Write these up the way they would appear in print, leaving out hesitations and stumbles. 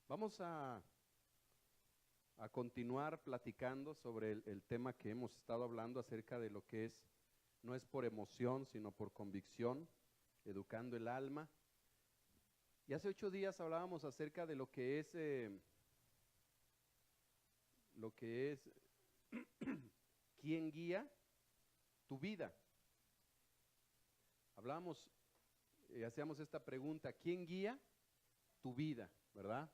Vamos a continuar platicando sobre el tema que hemos estado hablando acerca de lo que es, no es por emoción, sino por convicción, educando el alma. Y hace 8 días hablábamos acerca de lo que es quién guía tu vida. Hablábamos, hacíamos esta pregunta, ¿quién guía tu vida? ¿Verdad?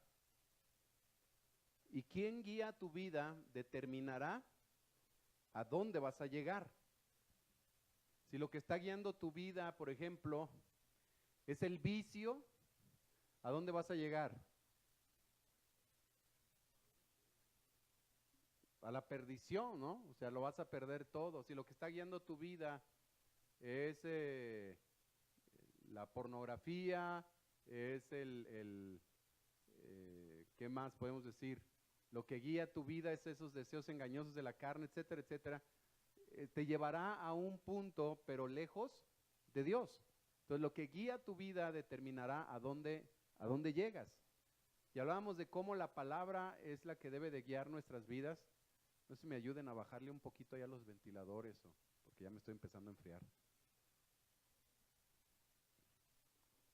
Y quién guía tu vida determinará a dónde vas a llegar. Si lo que está guiando tu vida, por ejemplo, es el vicio, ¿a dónde vas a llegar? A la perdición, ¿no? O sea, lo vas a perder todo. Si lo que está guiando tu vida es la pornografía, es ¿qué más podemos decir? Lo que guía tu vida es esos deseos engañosos de la carne, etcétera, etcétera. Te llevará a un punto, pero lejos de Dios. Entonces, lo que guía tu vida determinará a dónde llegas. Y hablábamos de cómo la palabra es la que debe de guiar nuestras vidas. No sé si me ayuden a bajarle un poquito allá los ventiladores, porque ya me estoy empezando a enfriar.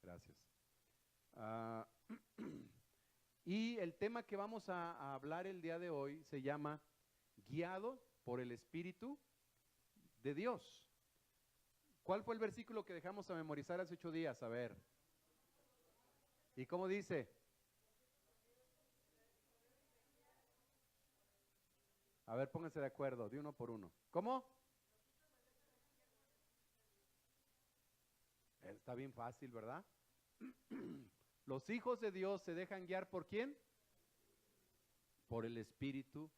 Gracias. Y el tema que vamos a hablar el día de hoy se llama Guiado por el Espíritu de Dios. ¿Cuál fue el versículo que dejamos a memorizar hace 8 días? A ver. ¿Y cómo dice? A ver, pónganse de acuerdo, de uno por uno. ¿Cómo? Está bien fácil, ¿verdad? Los hijos de Dios se dejan guiar ¿por quién? Por el Espíritu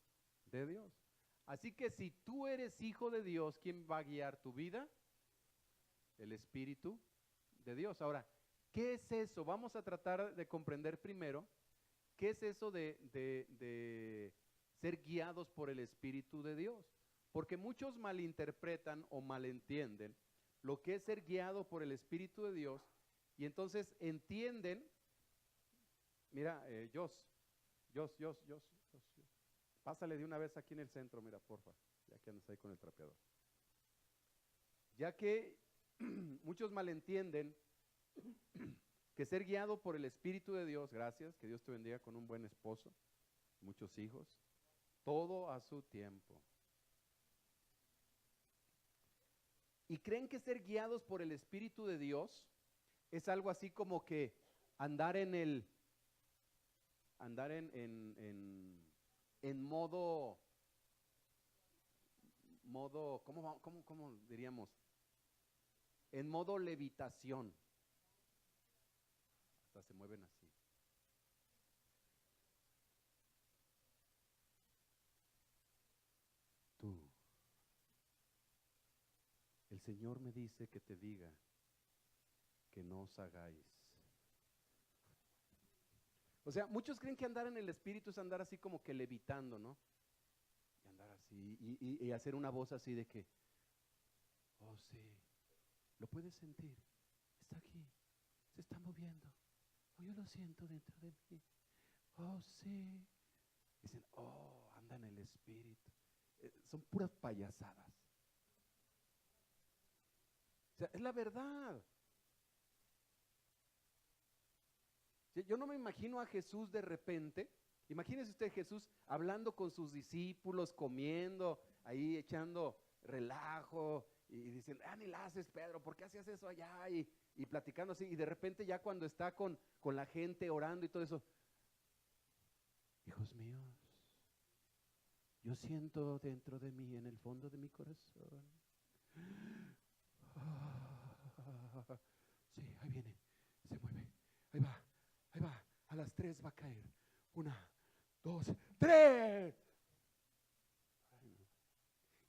de Dios. Así que si tú eres hijo de Dios, ¿quién va a guiar tu vida? El Espíritu de Dios. Ahora, ¿qué es eso? Vamos a tratar de comprender primero qué es eso de ser guiados por el Espíritu de Dios. Porque muchos malinterpretan o malentienden lo que es ser guiado por el Espíritu de Dios y entonces entienden, mira, Jos, pásale de una vez aquí en el centro, mira, porfa, ya que andas ahí con el trapeador. Ya que muchos malentienden que ser guiado por el Espíritu de Dios, gracias, que Dios te bendiga con un buen esposo, muchos hijos, todo a su tiempo. Y creen que ser guiados por el Espíritu de Dios es algo así como que andar en modo, ¿cómo diríamos? En modo levitación. Hasta se mueven así. Tú. El Señor me dice que te diga que no os hagáis. O sea, muchos creen que andar en el Espíritu es andar así como que levitando, ¿no? Y andar así, y hacer una voz así de que, oh sí, lo puedes sentir, está aquí, se está moviendo, oh yo lo siento dentro de mí, oh sí. Dicen, oh, anda en el Espíritu. Son puras payasadas. O sea, es la verdad. Yo no me imagino a Jesús de repente. Imagínese usted Jesús hablando con sus discípulos, comiendo, ahí echando relajo, y dicen, ni la haces, Pedro, ¿por qué hacías eso allá? Y platicando así, y de repente ya cuando está con la gente orando y todo eso, hijos míos, yo siento dentro de mí, en el fondo de mi corazón, sí, ahí viene, se mueve, ahí va, a las 3 va a caer, 1, 2, 3.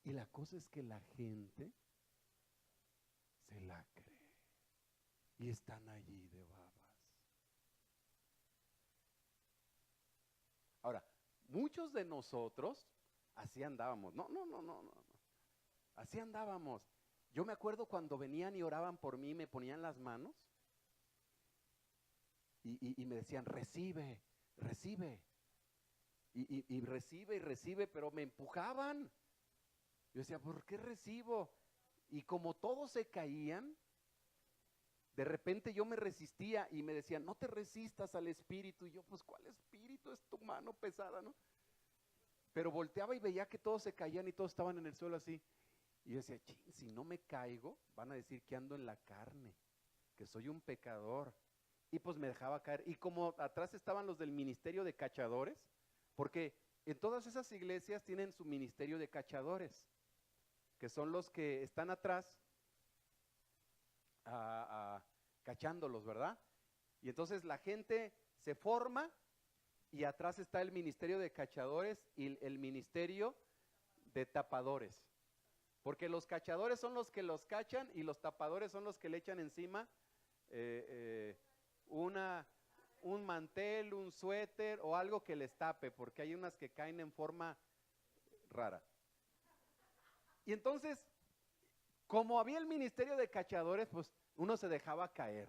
Y la cosa es que la gente se la cree y están allí de babas. Ahora, muchos de nosotros así andábamos, no, así andábamos. Yo me acuerdo cuando venían y oraban por mí, me ponían las manos y me decían, recibe recibe. Y recibe y recibe, pero me empujaban. Yo decía, ¿por qué recibo? Y como todos se caían, de repente yo me resistía y me decían, no te resistas al espíritu. Y yo, pues, ¿cuál espíritu? Es tu mano pesada, ¿no? Pero volteaba y veía que todos se caían y todos estaban en el suelo así. Y yo decía, ching, si no me caigo, van a decir que ando en la carne, que soy un pecador. Y pues me dejaba caer. Y como atrás estaban los del ministerio de cachadores, porque en todas esas iglesias tienen su ministerio de cachadores, que son los que están atrás cachándolos, ¿verdad? Y entonces la gente se forma y atrás está el ministerio de cachadores y el ministerio de tapadores. Porque los cachadores son los que los cachan y los tapadores son los que le echan encima un mantel, un suéter o algo que les tape, porque hay unas que caen en forma rara. Y entonces, como había el ministerio de cachadores, pues uno se dejaba caer.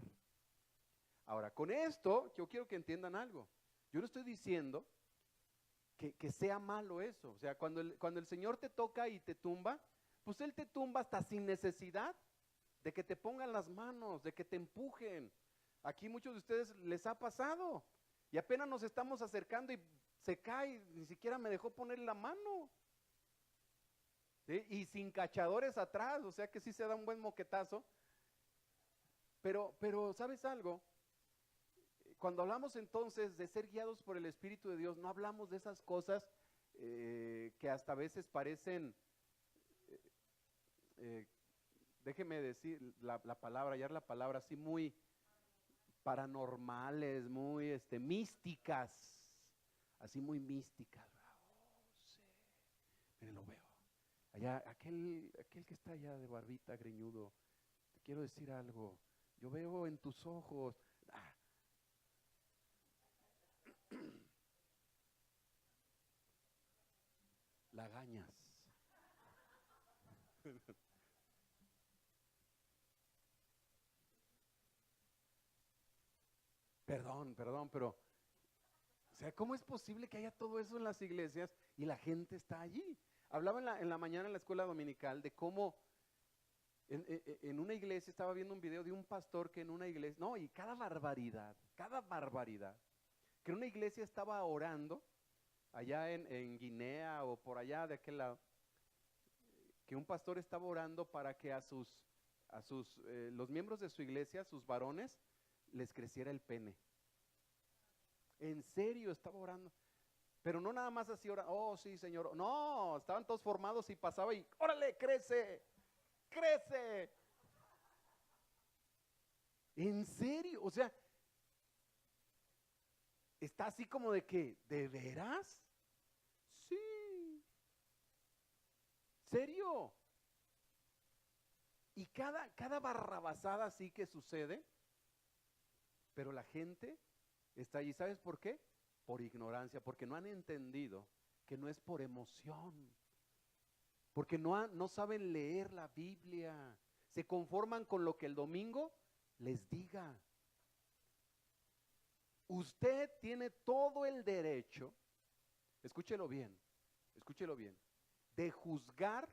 Ahora, con esto, yo quiero que entiendan algo. Yo no estoy diciendo que sea malo eso. O sea, cuando el Señor te toca y te tumba, pues Él te tumba hasta sin necesidad de que te pongan las manos, de que te empujen. Aquí muchos de ustedes les ha pasado y apenas nos estamos acercando y se cae, ni siquiera me dejó poner la mano. ¿Sí? Y sin cachadores atrás, o sea que sí se da un buen moquetazo. Pero ¿sabes algo? Cuando hablamos entonces de ser guiados por el Espíritu de Dios, no hablamos de esas cosas que hasta a veces parecen, déjeme decir la palabra, hallar la palabra así muy paranormales, muy místicas, así muy místicas. Sí. Miren, lo veo. Allá, aquel que está allá de barbita, greñudo, te quiero decir algo. Yo veo en tus ojos. Lagañas. Perdón, pero, o sea, ¿cómo es posible que haya todo eso en las iglesias y la gente está allí? Hablaba en la mañana en la escuela dominical de cómo en una iglesia, estaba viendo un video de un pastor que en una iglesia, no, y cada barbaridad, que en una iglesia estaba orando, allá en Guinea o por allá de aquel lado, que un pastor estaba orando para que los miembros de su iglesia, sus varones, les creciera el pene. En serio, estaba orando. Pero no nada más así orando, oh sí Señor, no, estaban todos formados y pasaba y órale, crece. En serio, o sea, está así como de que, ¿de veras? Sí. ¿Serio? Y cada barrabasada así que sucede, pero la gente está allí, ¿sabes por qué? Por ignorancia, porque no han entendido que no es por emoción, porque no saben leer la Biblia, se conforman con lo que el domingo les diga. Usted tiene todo el derecho, escúchelo bien, de juzgar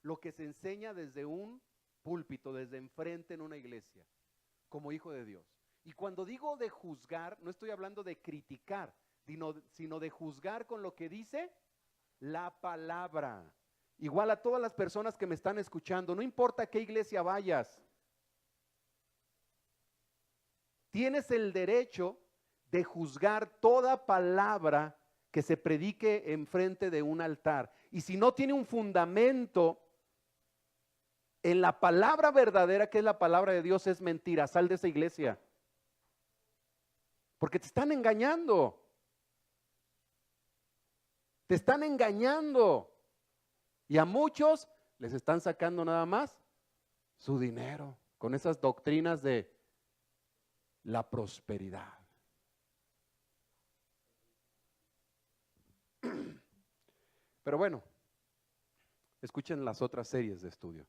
lo que se enseña desde un púlpito, desde enfrente en una iglesia, como hijo de Dios. Y cuando digo de juzgar, no estoy hablando de criticar, sino de juzgar con lo que dice la palabra. Igual a todas las personas que me están escuchando, no importa a qué iglesia vayas, tienes el derecho de juzgar toda palabra que se predique enfrente de un altar. Y si no tiene un fundamento en la palabra verdadera, que es la palabra de Dios, es mentira. Sal de esa iglesia. Porque te están engañando. Te están engañando. Y a muchos les están sacando nada más su dinero con esas doctrinas de la prosperidad. Pero bueno, escuchen las otras series de estudio.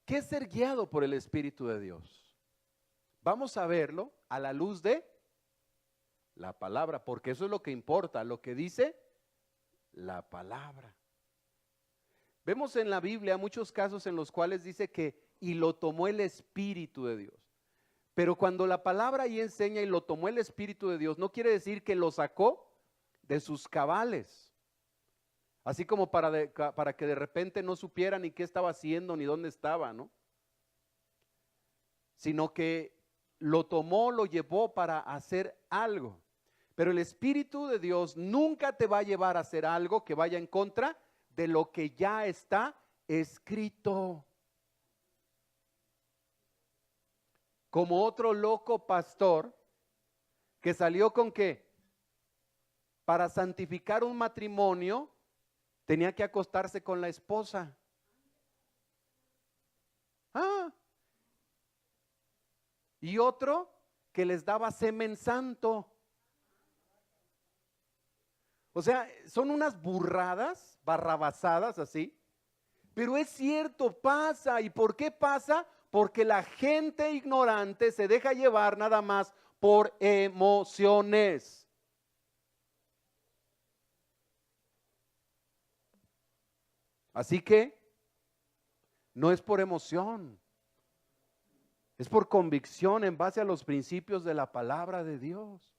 ¿Qué es ser guiado por el Espíritu de Dios? Vamos a verlo a la luz de la palabra, porque eso es lo que importa, lo que dice la palabra. Vemos en la Biblia muchos casos en los cuales dice que y lo tomó el Espíritu de Dios. Pero cuando la palabra ahí enseña y lo tomó el Espíritu de Dios, no quiere decir que lo sacó de sus cabales. Así como para que de repente no supiera ni qué estaba haciendo ni dónde estaba, ¿no? Sino que lo tomó, lo llevó para hacer algo. Pero el Espíritu de Dios nunca te va a llevar a hacer algo que vaya en contra de lo que ya está escrito. Como otro loco pastor que salió con que para santificar un matrimonio tenía que acostarse con la esposa. Y otro que les daba semen santo. O sea, son unas burradas, barrabasadas así. Pero es cierto, pasa. ¿Y por qué pasa? Porque la gente ignorante se deja llevar nada más por emociones. Así que no es por emoción, es por convicción en base a los principios de la palabra de Dios.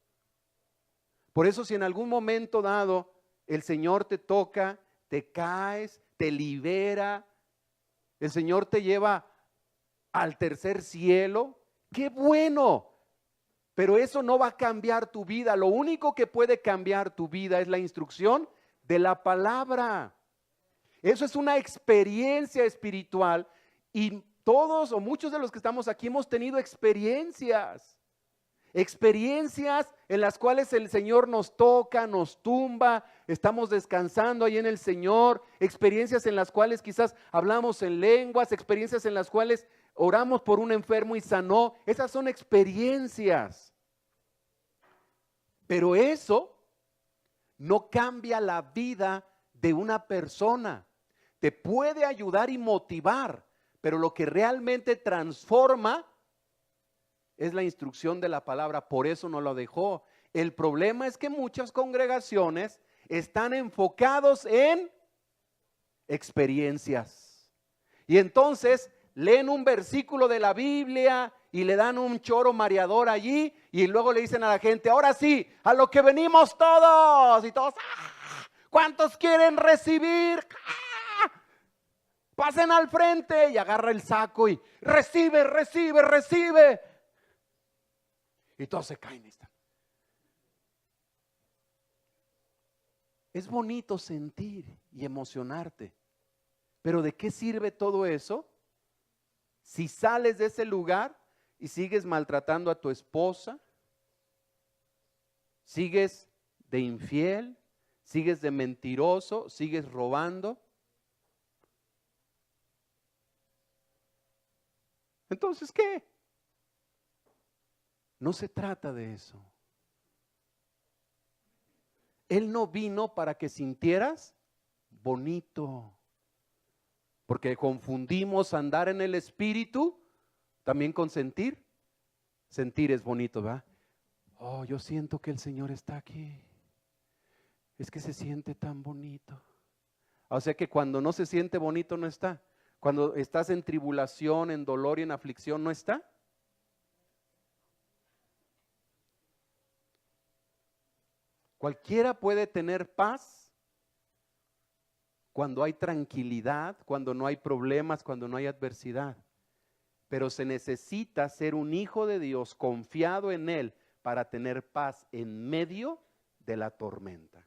Por eso si en algún momento dado el Señor te toca, te caes, te libera, el Señor te lleva al tercer cielo, ¡qué bueno! Pero eso no va a cambiar tu vida. Lo único que puede cambiar tu vida es la instrucción de la palabra. Eso es una experiencia espiritual y todos o muchos de los que estamos aquí hemos tenido experiencias en las cuales el Señor nos toca, nos tumba, estamos descansando ahí en el Señor, experiencias en las cuales quizás hablamos en lenguas, experiencias en las cuales oramos por un enfermo y sanó. Esas son experiencias. Pero eso no cambia la vida de una persona. Te puede ayudar y motivar, pero lo que realmente transforma es la instrucción de la palabra. Por eso no lo dejó. El problema es que muchas congregaciones están enfocados en experiencias. Y entonces leen un versículo de la Biblia y le dan un choro mareador allí y luego le dicen a la gente, ahora sí, a lo que venimos todos. Y todos, ¿cuántos quieren recibir? Pasen al frente, y agarra el saco y recibe, recibe, recibe. Y todos se caen. Es bonito sentir y emocionarte, pero ¿de qué sirve todo eso si sales de ese lugar y sigues maltratando a tu esposa, sigues de infiel, sigues de mentiroso, sigues robando? Entonces, ¿qué? No se trata de eso. Él no vino para que sintieras bonito, porque confundimos andar en el Espíritu también con sentir. Sentir es bonito, ¿verdad? Oh, yo siento que el Señor está aquí. Es que se siente tan bonito. O sea que cuando no se siente bonito no está. Cuando estás en tribulación, en dolor y en aflicción, ¿no está? Cualquiera puede tener paz cuando hay tranquilidad, cuando no hay problemas, cuando no hay adversidad. Pero se necesita ser un hijo de Dios confiado en Él para tener paz en medio de la tormenta.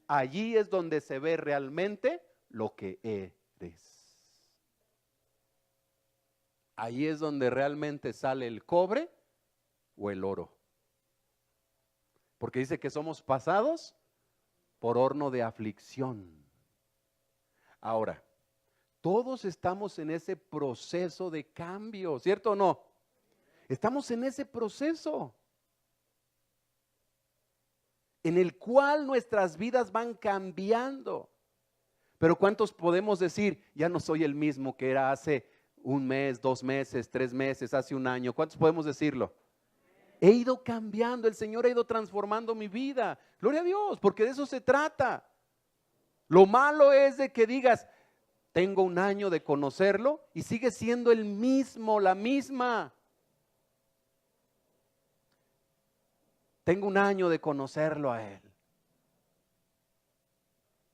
Allí es donde se ve realmente lo que eres. Ahí es donde realmente sale el cobre o el oro. Porque dice que somos pasados por horno de aflicción. Ahora, todos estamos en ese proceso de cambio, ¿cierto o no? Estamos en ese proceso en el cual nuestras vidas van cambiando. Pero ¿cuántos podemos decir, ya no soy el mismo que era hace un mes, 2 meses, 3 meses, hace un año? ¿Cuántos podemos decirlo? He ido cambiando, el Señor ha ido transformando mi vida. Gloria a Dios, porque de eso se trata. Lo malo es de que digas, tengo un año de conocerlo y sigue siendo el mismo, la misma. Tengo un año de conocerlo a Él.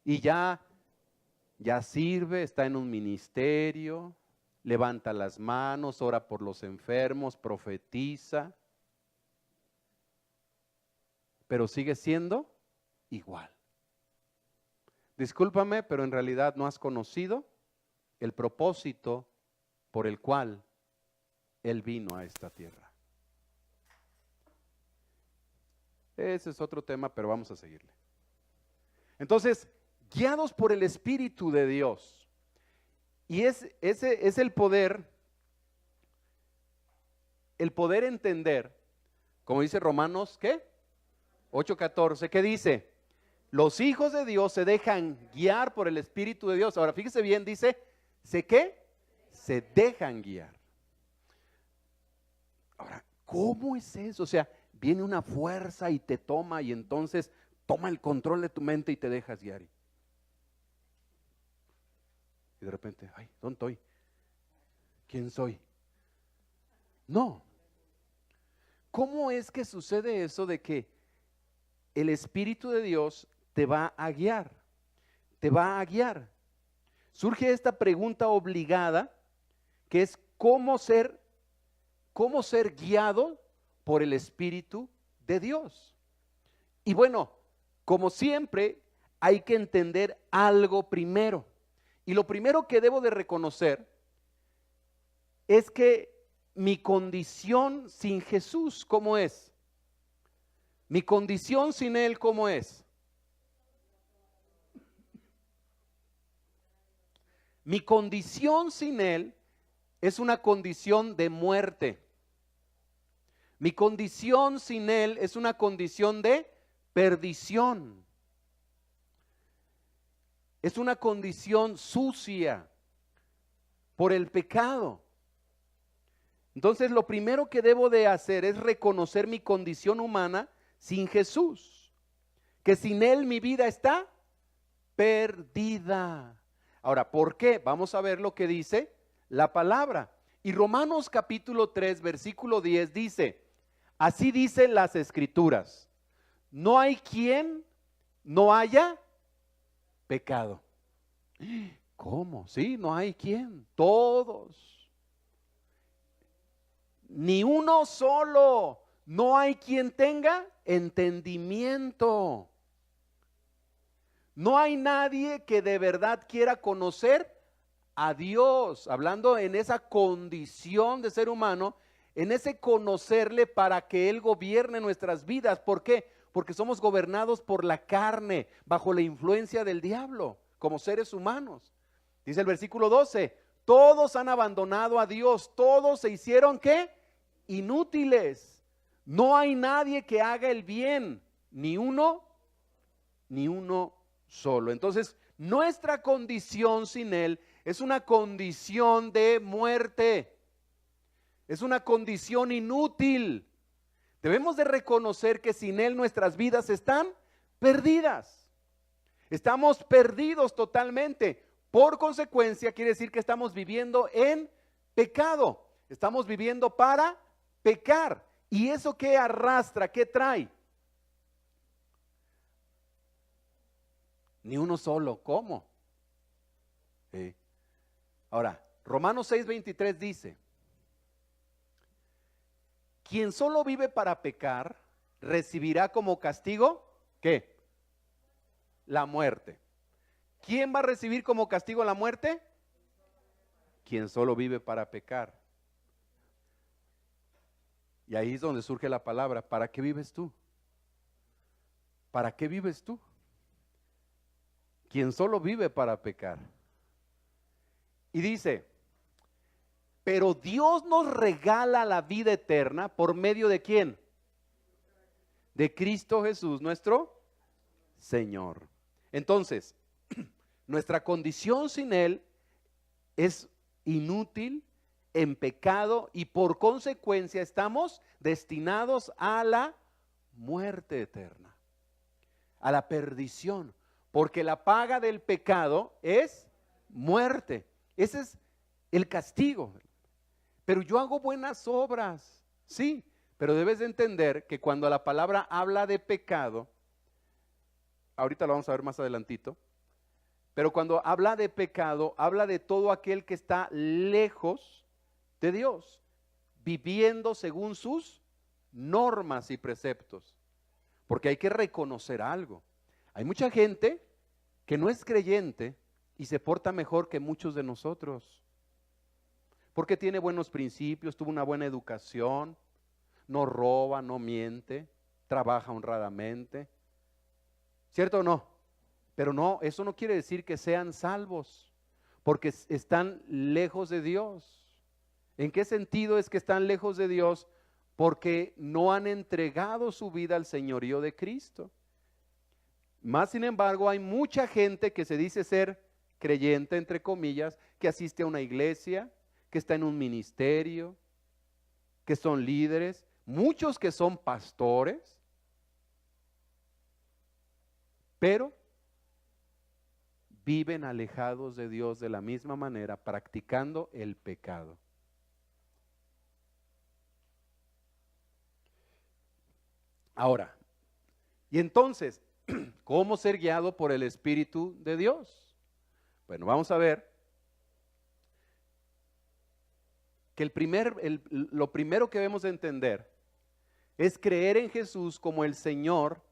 Y ya sirve, está en un ministerio, levanta las manos, ora por los enfermos, profetiza. Pero sigue siendo igual. Discúlpame, pero en realidad no has conocido el propósito por el cual Él vino a esta tierra. Ese es otro tema, pero vamos a seguirle. Entonces, guiados por el Espíritu de Dios. Y ese es el poder entender, como dice Romanos, ¿qué? 8:14, ¿qué dice? Los hijos de Dios se dejan guiar por el Espíritu de Dios. Ahora, fíjese bien, dice, ¿se qué? Se dejan guiar. Ahora, ¿cómo es eso? O sea, viene una fuerza y te toma y entonces toma el control de tu mente y te dejas guiar. Y de repente, ay, ¿dónde estoy? ¿Quién soy? No. ¿Cómo es que sucede eso de que el Espíritu de Dios te va a guiar? Te va a guiar. Surge esta pregunta obligada, que es cómo ser guiado por el Espíritu de Dios. Y bueno, como siempre, hay que entender algo primero. Y lo primero que debo de reconocer es que mi condición sin Jesús, ¿cómo es? Mi condición sin Él, ¿cómo es? Mi condición sin Él es una condición de muerte. Mi condición sin Él es una condición de perdición. Es una condición sucia por el pecado. Entonces, lo primero que debo de hacer es reconocer mi condición humana sin Jesús, que sin Él mi vida está perdida. Ahora, ¿por qué? Vamos a ver lo que dice la palabra. Y Romanos capítulo 3, versículo 10 dice, así dicen las Escrituras, no hay quien no haya pecado. ¿Cómo? Sí, no hay quien, todos. Ni uno solo, no hay quien tenga entendimiento. No hay nadie que de verdad quiera conocer a Dios, hablando en esa condición de ser humano, en ese conocerle para que Él gobierne nuestras vidas. ¿Por qué? Porque somos gobernados por la carne, bajo la influencia del diablo, como seres humanos. Dice el versículo 12, todos han abandonado a Dios, todos se hicieron, ¿qué? Inútiles. No hay nadie que haga el bien, ni uno solo. Entonces, nuestra condición sin Él es una condición de muerte. Es una condición inútil. Debemos de reconocer que sin Él nuestras vidas están perdidas. Estamos perdidos totalmente. Por consecuencia, quiere decir que estamos viviendo en pecado. Estamos viviendo para pecar. ¿Y eso qué arrastra? ¿Qué trae? Ni uno solo. ¿Cómo? Sí. Ahora, Romanos 6:23 dice, quien solo vive para pecar, recibirá como castigo, ¿qué? La muerte. ¿Quién va a recibir como castigo la muerte? Quien solo vive para pecar. Y ahí es donde surge la palabra, ¿para qué vives tú? ¿Para qué vives tú? Quien solo vive para pecar. Y dice, pero Dios nos regala la vida eterna por medio de ¿quién? De Cristo Jesús, nuestro Señor. Entonces, nuestra condición sin Él es inútil, en pecado y por consecuencia estamos destinados a la muerte eterna, a la perdición, porque la paga del pecado es muerte. Ese es el castigo. Pero yo hago buenas obras, sí, pero debes de entender que cuando la palabra habla de pecado, ahorita lo vamos a ver más adelantito, pero cuando habla de pecado, habla de todo aquel que está lejos de Dios, viviendo según sus normas y preceptos. Porque hay que reconocer algo. Hay mucha gente que no es creyente y se porta mejor que muchos de nosotros. Porque tiene buenos principios, tuvo una buena educación, no roba, no miente, trabaja honradamente. ¿Cierto o no? Pero no, eso no quiere decir que sean salvos, porque están lejos de Dios. ¿En qué sentido es que están lejos de Dios? Porque no han entregado su vida al señorío de Cristo. Más sin embargo, hay mucha gente que se dice ser creyente, entre comillas, que asiste a una iglesia, que está en un ministerio, que son líderes, muchos que son pastores, pero viven alejados de Dios de la misma manera, practicando el pecado. Ahora, y entonces, ¿cómo ser guiado por el Espíritu de Dios? Bueno, vamos a ver que lo primero que debemos de entender es creer en Jesús como el Señor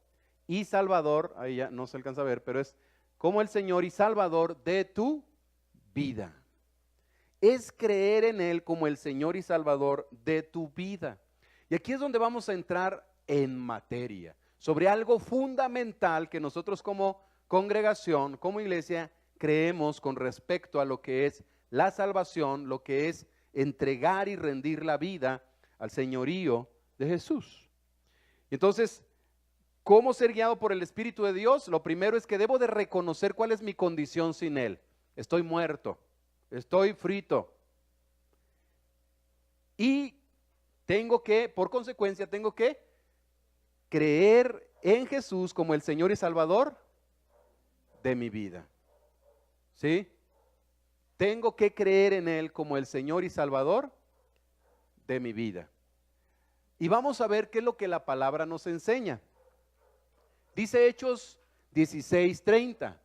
y Salvador, ahí ya no se alcanza a ver, pero es como el Señor y Salvador de tu vida. Es creer en Él como el Señor y Salvador de tu vida. Y aquí es donde vamos a entrar en materia, sobre algo fundamental que nosotros como congregación, como iglesia, creemos con respecto a lo que es la salvación, lo que es entregar y rendir la vida al señorío de Jesús. Entonces, ¿cómo ser guiado por el Espíritu de Dios? Lo primero es que debo de reconocer cuál es mi condición sin Él. Estoy muerto, estoy frito. Y tengo que, por consecuencia, tengo que creer en Jesús como el Señor y Salvador de mi vida. ¿Sí? Tengo que creer en Él como el Señor y Salvador de mi vida. Y vamos a ver qué es lo que la palabra nos enseña. Dice Hechos 16:30.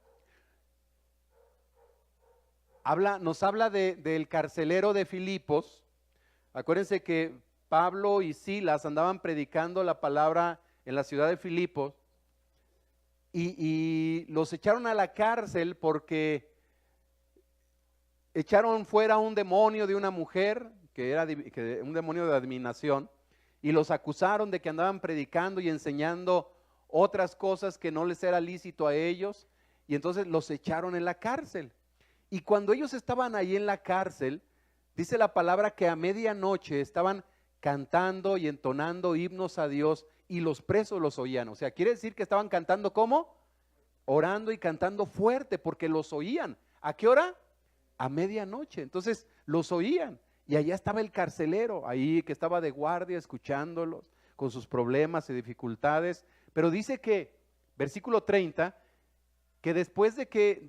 Nos habla del carcelero de Filipos. Acuérdense que Pablo y Silas andaban predicando la palabra en la ciudad de Filipos y los echaron a la cárcel porque echaron fuera un demonio de una mujer, que era un demonio de adivinación, y los acusaron de que andaban predicando y enseñando otras cosas que no les era lícito a ellos, y entonces los echaron en la cárcel. Y cuando ellos estaban ahí en la cárcel, dice la palabra que a medianoche estaban cantando y entonando himnos a Dios y los presos los oían. O sea, quiere decir que estaban cantando ¿cómo? Orando y cantando fuerte porque los oían. ¿A qué hora? A medianoche. Entonces los oían y allá estaba el carcelero, ahí que estaba de guardia escuchándolos con sus problemas y dificultades. Pero dice que, versículo 30, que después de que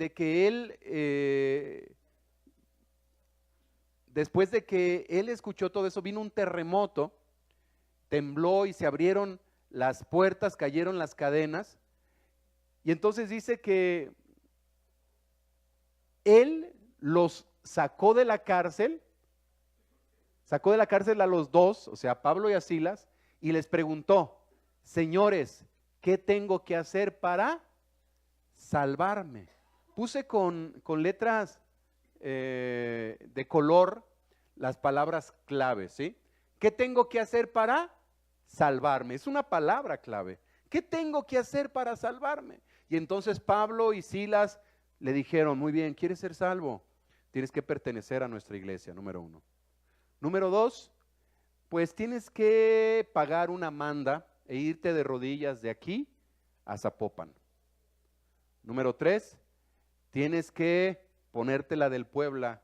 él escuchó todo eso, vino un terremoto, tembló y se abrieron las puertas, cayeron las cadenas. Y entonces dice que él los sacó de la cárcel a los dos, o sea, a Pablo y a Silas, y les preguntó: señores, ¿qué tengo que hacer para salvarme? Puse con letras de color las palabras claves, ¿sí? ¿Qué tengo que hacer para salvarme? Es una palabra clave. ¿Qué tengo que hacer para salvarme? Y entonces Pablo y Silas le dijeron: muy bien, ¿quieres ser salvo? Tienes que pertenecer a nuestra iglesia, número 1. Número 2, pues tienes que pagar una manda e irte de rodillas de aquí a Zapopan. Número 3, tienes que ponerte la del Puebla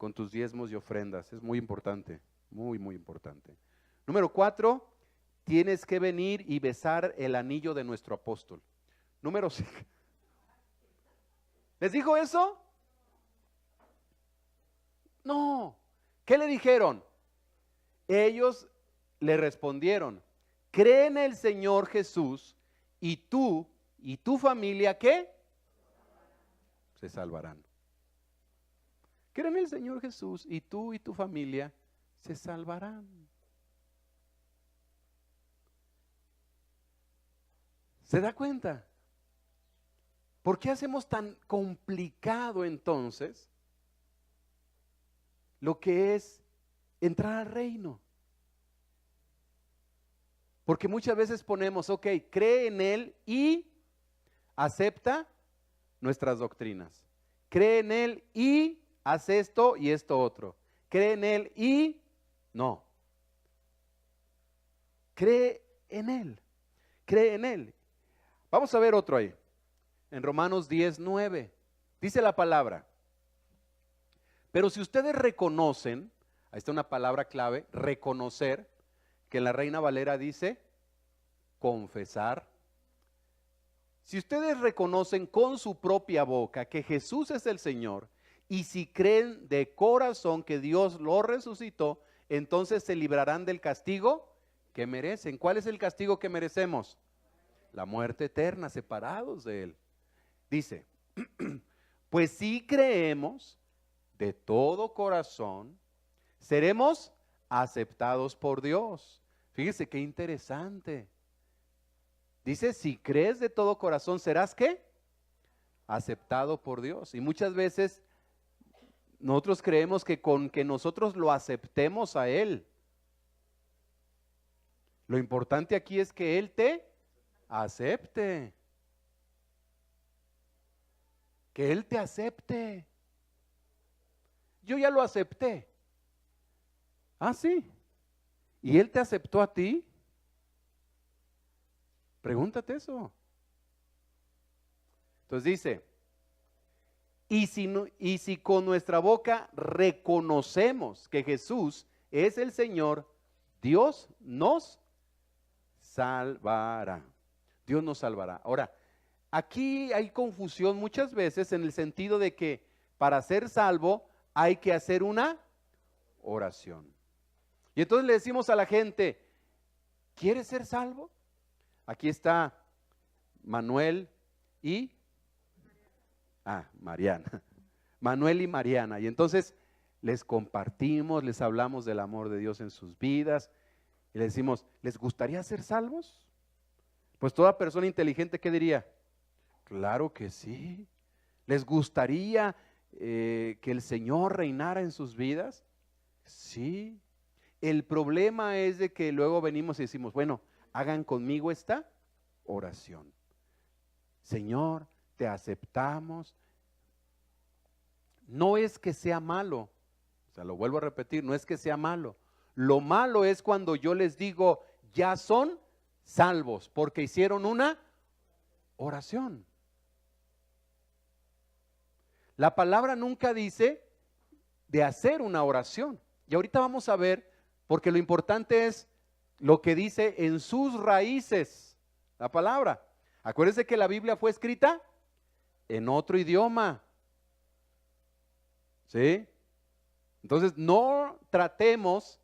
con tus diezmos y ofrendas. Es muy importante, muy, muy importante. Número 4, tienes que venir y besar el anillo de nuestro apóstol. Número 5. ¿Les dijo eso? No. ¿Qué le dijeron? Ellos le respondieron, cree en el Señor Jesús y tú y tu familia, ¿qué? Se salvarán. Cree en el Señor Jesús y tú y tu familia se salvarán. ¿Se da cuenta? ¿Por qué hacemos tan complicado entonces lo que es entrar al reino? Porque muchas veces ponemos, ok, cree en Él y acepta nuestras doctrinas. Cree en Él y hace esto y esto otro. Cree en Él y no. Cree en Él. Cree en Él. Vamos a ver otro ahí. En Romanos 10:9. Dice la palabra. Pero si ustedes reconocen, ahí está una palabra clave, reconocer, que en la Reina Valera dice confesar. Si ustedes reconocen con su propia boca que Jesús es el Señor, y si creen de corazón que Dios lo resucitó, entonces se librarán del castigo que merecen. ¿Cuál es el castigo que merecemos? La muerte eterna, separados de Él. Dice, pues si creemos de todo corazón, seremos aceptados por Dios. Fíjese qué interesante. Dice, si crees de todo corazón, ¿serás qué? Aceptado por Dios. Y muchas veces nosotros creemos que con que nosotros lo aceptemos a Él, lo importante aquí es que Él te acepte. Que Él te acepte. Yo ya lo acepté. Ah, sí. ¿Y Él te aceptó a ti? Pregúntate eso. Entonces dice, y si con nuestra boca reconocemos que Jesús es el Señor, Dios nos salvará. Dios nos salvará. Ahora, aquí hay confusión muchas veces en el sentido de que para ser salvo hay que hacer una oración. Y entonces le decimos a la gente, ¿quieres ser salvo? Aquí está Manuel y Mariana. Manuel y Mariana. Y entonces les compartimos, les hablamos del amor de Dios en sus vidas y les decimos, ¿les gustaría ser salvos? Pues toda persona inteligente, ¿qué diría? Claro que sí. ¿Les gustaría que el Señor reinara en sus vidas? Sí. El problema es de que luego venimos y decimos, bueno, hagan conmigo esta oración. Señor, te aceptamos. No es que sea malo, o sea, lo vuelvo a repetir, no es que sea malo. Lo malo es cuando yo les digo, ya son salvos, porque hicieron una oración. La palabra nunca dice de hacer una oración. Y ahorita vamos a ver, porque lo importante es lo que dice en sus raíces, la palabra. Acuérdense que la Biblia fue escrita en otro idioma. ¿Sí? Entonces no tratemos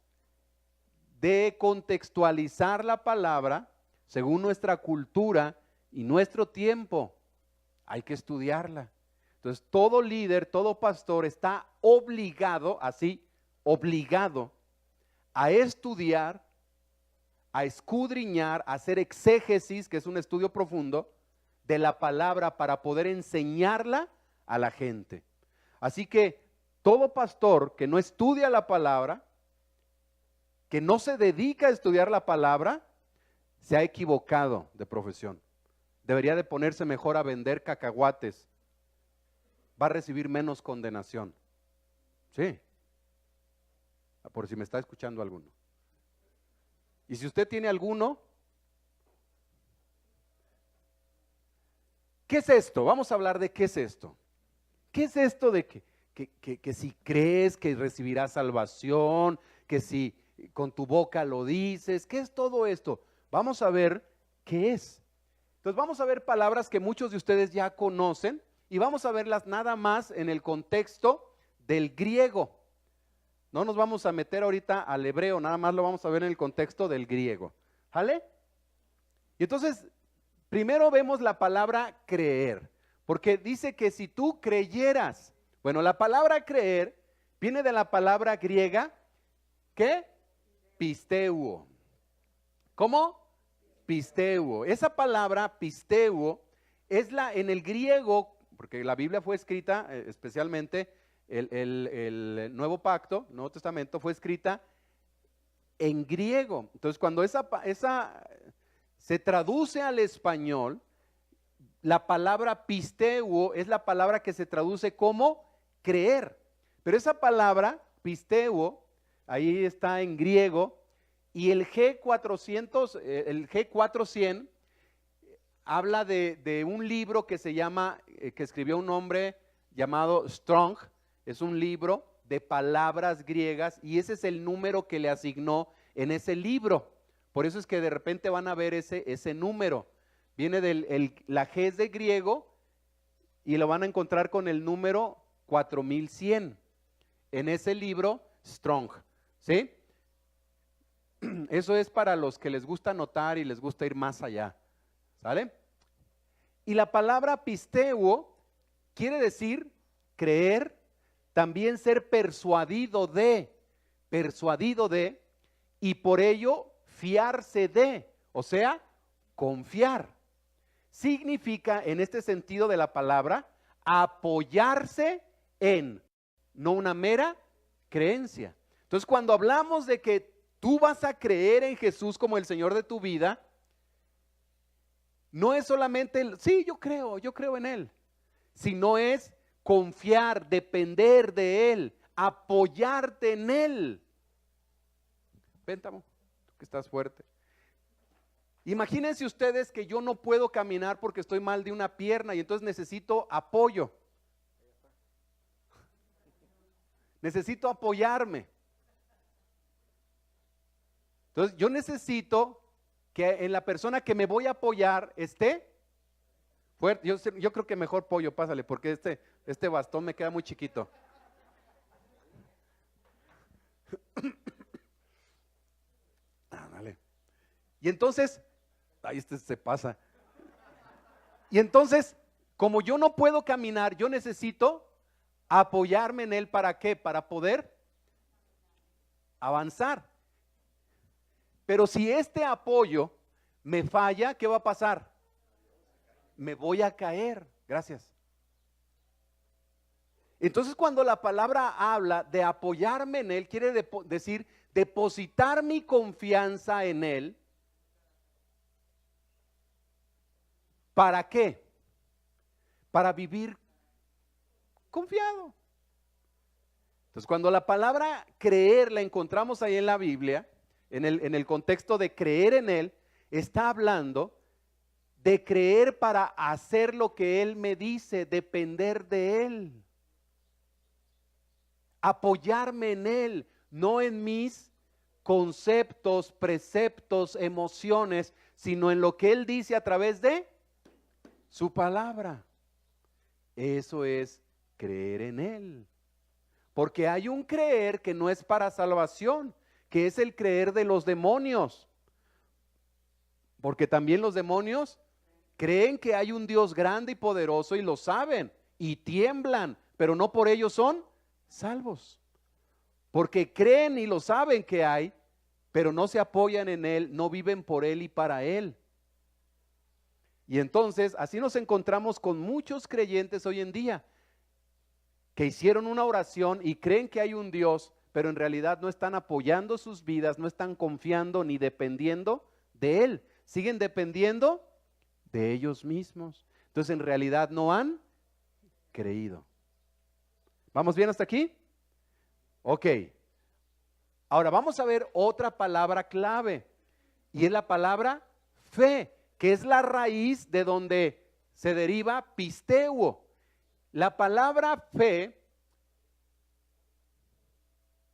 de contextualizar la palabra según nuestra cultura y nuestro tiempo. Hay que estudiarla. Entonces todo líder, todo pastor está obligado, así, obligado a estudiar, a escudriñar, a hacer exégesis, que es un estudio profundo de la palabra para poder enseñarla a la gente. Así que todo pastor que no estudia la palabra, que no se dedica a estudiar la palabra, se ha equivocado de profesión. Debería de ponerse mejor a vender cacahuates. Va a recibir menos condenación. Sí. Por si me está escuchando alguno. Y si usted tiene alguno, ¿qué es esto? Vamos a hablar de qué es esto. ¿Qué es esto de que si crees que recibirás salvación, que si con tu boca lo dices. ¿Qué es todo esto? Vamos a ver qué es. Entonces vamos a ver palabras que muchos de ustedes ya conocen y vamos a verlas nada más en el contexto del griego. No nos vamos a meter ahorita al hebreo, nada más lo vamos a ver en el contexto del griego. ¿Vale? Y entonces, primero vemos la palabra creer, porque dice que si tú creyeras, bueno, la palabra creer viene de la palabra griega, ¿qué? Pisteuo. ¿Cómo? Pisteuo. Esa palabra pisteuo es en el griego, porque la Biblia fue escrita, especialmente el Nuevo Pacto, Nuevo Testamento, fue escrita en griego. Entonces, cuando esa se traduce al español, la palabra pisteuo es la palabra que se traduce como creer. Pero esa palabra pisteuo, ahí está en griego, y el G400, el G400 habla de un libro que se llama, que escribió un hombre llamado Strong. Es un libro de palabras griegas y ese es el número que le asignó en ese libro. Por eso es que de repente van a ver ese número. Viene la G es de griego y lo van a encontrar con el número 4100 en ese libro Strong. ¿Sí? Eso es para los que les gusta anotar y les gusta ir más allá. ¿Sale? Y la palabra pisteuo quiere decir creer, también ser persuadido de, y por ello fiarse de, o sea, confiar. Significa, en este sentido de la palabra, apoyarse en, no una mera creencia. Entonces, cuando hablamos de que tú vas a creer en Jesús como el Señor de tu vida, no es solamente sí, yo creo en Él, sino es confiar, depender de Él, apoyarte en Él. Véntamo, tú que estás fuerte. Imagínense ustedes que yo no puedo caminar porque estoy mal de una pierna y entonces necesito apoyo. Necesito apoyarme. Entonces yo necesito que en la persona que me voy a apoyar esté fuerte. Yo creo que mejor pollo, pásale, porque este bastón me queda muy chiquito. Dale. Y entonces, ahí se pasa. Y entonces, como yo no puedo caminar, yo necesito apoyarme en él. ¿Para qué? Para poder avanzar. Pero si este apoyo me falla, ¿qué va a pasar? Me voy a caer. Gracias. Entonces, cuando la palabra habla de apoyarme en él, quiere decir depositar mi confianza en él. ¿Para qué? Para vivir confiado. Entonces, cuando la palabra creer la encontramos ahí en la Biblia, en el contexto de creer en él, está hablando de creer para hacer lo que él me dice, depender de él. Apoyarme en él, no en mis conceptos, preceptos, emociones, sino en lo que él dice a través de su palabra. Eso es creer en él. Porque hay un creer que no es para salvación, que es el creer de los demonios. Porque también los demonios creen que hay un Dios grande y poderoso y lo saben y tiemblan, pero no por ello son salvos. Porque creen y lo saben que hay, pero no se apoyan en él, no viven por él y para él. Y entonces así nos encontramos con muchos creyentes hoy en día que hicieron una oración y creen que hay un Dios, pero en realidad no están apoyando sus vidas, no están confiando ni dependiendo de él. Siguen dependiendo de ellos mismos. Entonces en realidad no han creído. ¿Vamos bien hasta aquí? Ok. Ahora vamos a ver otra palabra clave y es la palabra fe, que es la raíz de donde se deriva pisteuo. La palabra fe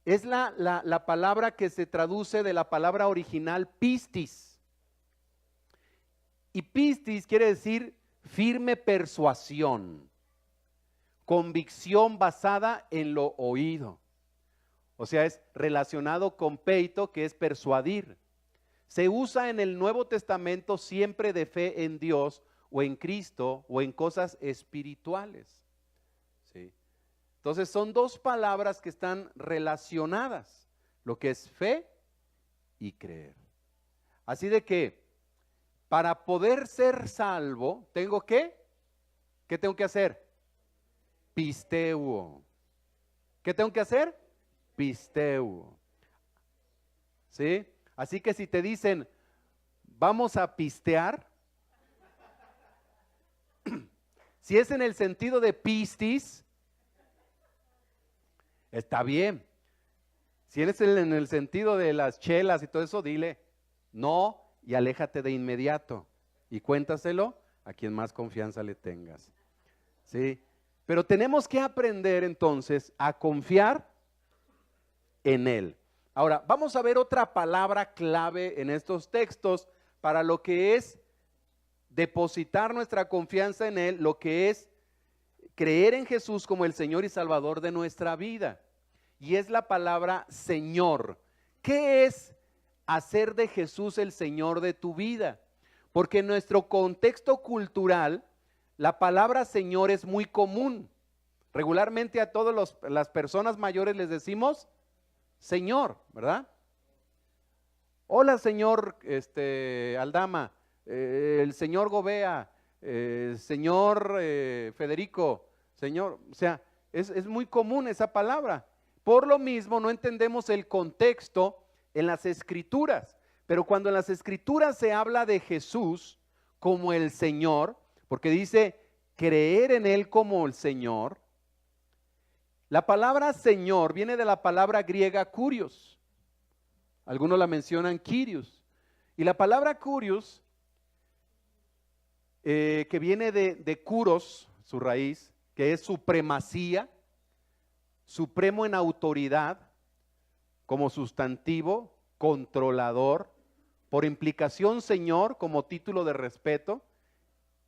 es la palabra que se traduce de la palabra original pistis. Y pistis quiere decir firme persuasión, convicción basada en lo oído. O sea, es relacionado con peito, que es persuadir. Se usa en el Nuevo Testamento siempre de fe en Dios o en Cristo o en cosas espirituales. ¿Sí? Entonces son dos palabras que están relacionadas, lo que es fe y creer. Así de que para poder ser salvo, ¿tengo que? ¿Qué tengo que hacer? Pisteuo. ¿Qué tengo que hacer? Pisteuo. ¿Sí? Así que si te dicen, vamos a pistear, si es en el sentido de pistis, está bien. Si eres en el sentido de las chelas y todo eso, dile no y aléjate de inmediato y cuéntaselo a quien más confianza le tengas. ¿Sí? Pero tenemos que aprender entonces a confiar en Él. Ahora, vamos a ver otra palabra clave en estos textos para lo que es depositar nuestra confianza en Él, lo que es creer en Jesús como el Señor y Salvador de nuestra vida. Y es la palabra Señor. ¿Qué es hacer de Jesús el Señor de tu vida? Porque en nuestro contexto cultural, la palabra Señor es muy común. Regularmente a todas las personas mayores les decimos Señor, ¿verdad? Hola, señor Aldama, el señor Gobea, señor Federico, señor, o sea, es muy común esa palabra. Por lo mismo no entendemos el contexto en las Escrituras, pero cuando en las Escrituras se habla de Jesús como el Señor, porque dice creer en Él como el Señor, la palabra Señor viene de la palabra griega kurios. Algunos la mencionan Kyrios. Y la palabra kurios, que viene de kuros, su raíz, que es supremacía, supremo en autoridad, como sustantivo, controlador, por implicación Señor, como título de respeto,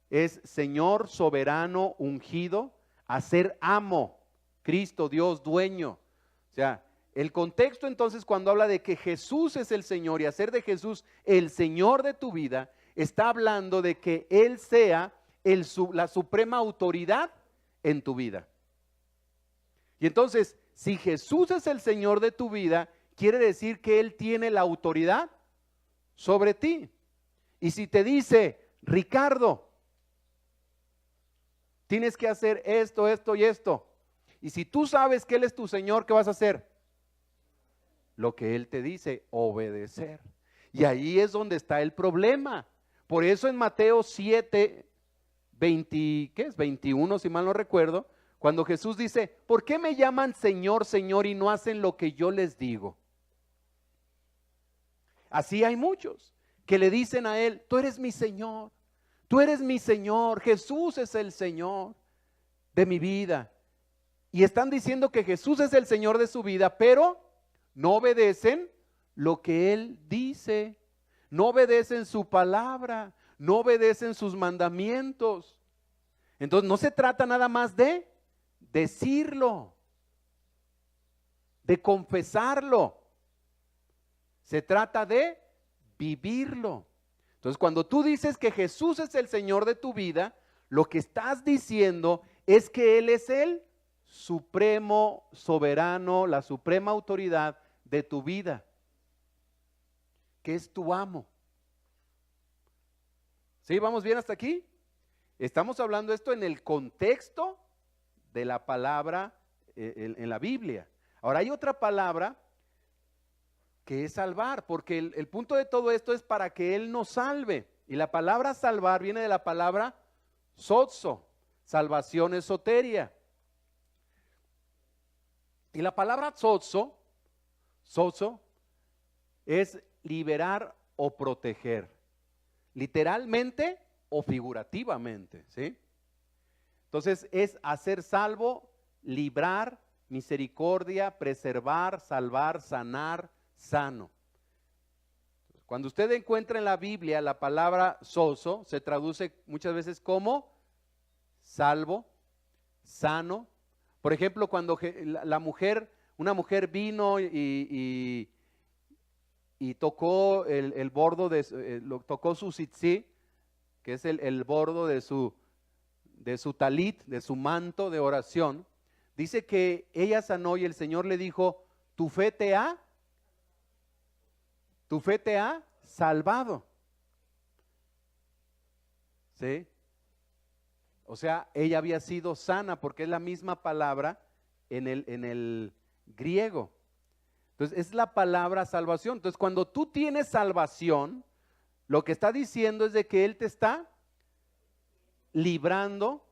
es Señor, soberano, ungido, a ser amo, Cristo, Dios, dueño. O sea, el contexto entonces cuando habla de que Jesús es el Señor y hacer de Jesús el Señor de tu vida, está hablando de que Él sea la suprema autoridad en tu vida. Y entonces, si Jesús es el Señor de tu vida, quiere decir que Él tiene la autoridad sobre ti. Y si te dice, Ricardo, tienes que hacer esto, esto y esto, y si tú sabes que Él es tu Señor, ¿qué vas a hacer? Lo que Él te dice, obedecer. Y ahí es donde está el problema. Por eso en Mateo 7, 21, si mal no recuerdo, cuando Jesús dice, ¿por qué me llaman Señor, Señor y no hacen lo que yo les digo? Así hay muchos que le dicen a Él, tú eres mi Señor, Jesús es el Señor de mi vida. Y están diciendo que Jesús es el Señor de su vida, pero no obedecen lo que Él dice, no obedecen su palabra, no obedecen sus mandamientos. Entonces no se trata nada más de decirlo, de confesarlo, se trata de vivirlo. Entonces cuando tú dices que Jesús es el Señor de tu vida, lo que estás diciendo es que Él es el supremo soberano, la suprema autoridad de tu vida, que es tu amo. ¿Sí? ¿Vamos bien hasta aquí? Estamos hablando esto en el contexto de la palabra en la Biblia. Ahora hay otra palabra que es salvar, porque el punto de todo esto es para que Él nos salve. Y la palabra salvar viene de la palabra sozo, salvación es soteria. Y la palabra sozo es liberar o proteger, literalmente o figurativamente, ¿sí? Entonces es hacer salvo, librar, misericordia, preservar, salvar, sanar, sano. Cuando usted encuentra en la Biblia la palabra sozo, se traduce muchas veces como salvo, sano. Por ejemplo, cuando una mujer vino y tocó el bordo tocó su tzitzit, que es el bordo de su talit, de su manto de oración, dice que ella sanó y el Señor le dijo, tu fe te ha salvado. ¿Sí? O sea, ella había sido sana porque es la misma palabra en el griego. Entonces, es la palabra salvación. Entonces, cuando tú tienes salvación, lo que está diciendo es de que Él te está librando,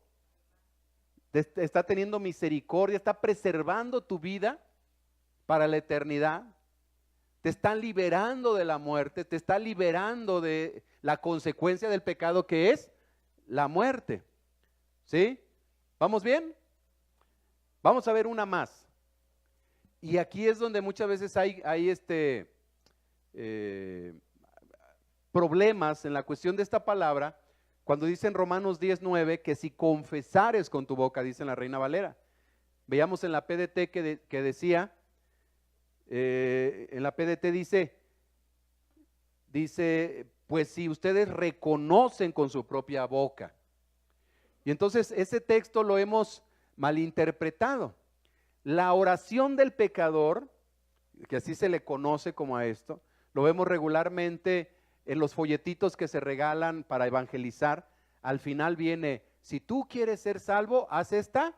está teniendo misericordia, está preservando tu vida para la eternidad. Te está liberando de la muerte, te está liberando de la consecuencia del pecado que es la muerte. ¿Sí? ¿Vamos bien? Vamos a ver una más. Y aquí es donde muchas veces hay problemas en la cuestión de esta palabra, cuando dice en Romanos 10:9 que si confesares con tu boca, dice en la Reina Valera. Veíamos en la PDT que decía, en la PDT dice, pues si ustedes reconocen con su propia boca. Y entonces ese texto lo hemos malinterpretado. La oración del pecador, que así se le conoce como a esto, lo vemos regularmente en los folletitos que se regalan para evangelizar. Al final viene, si tú quieres ser salvo, haz esta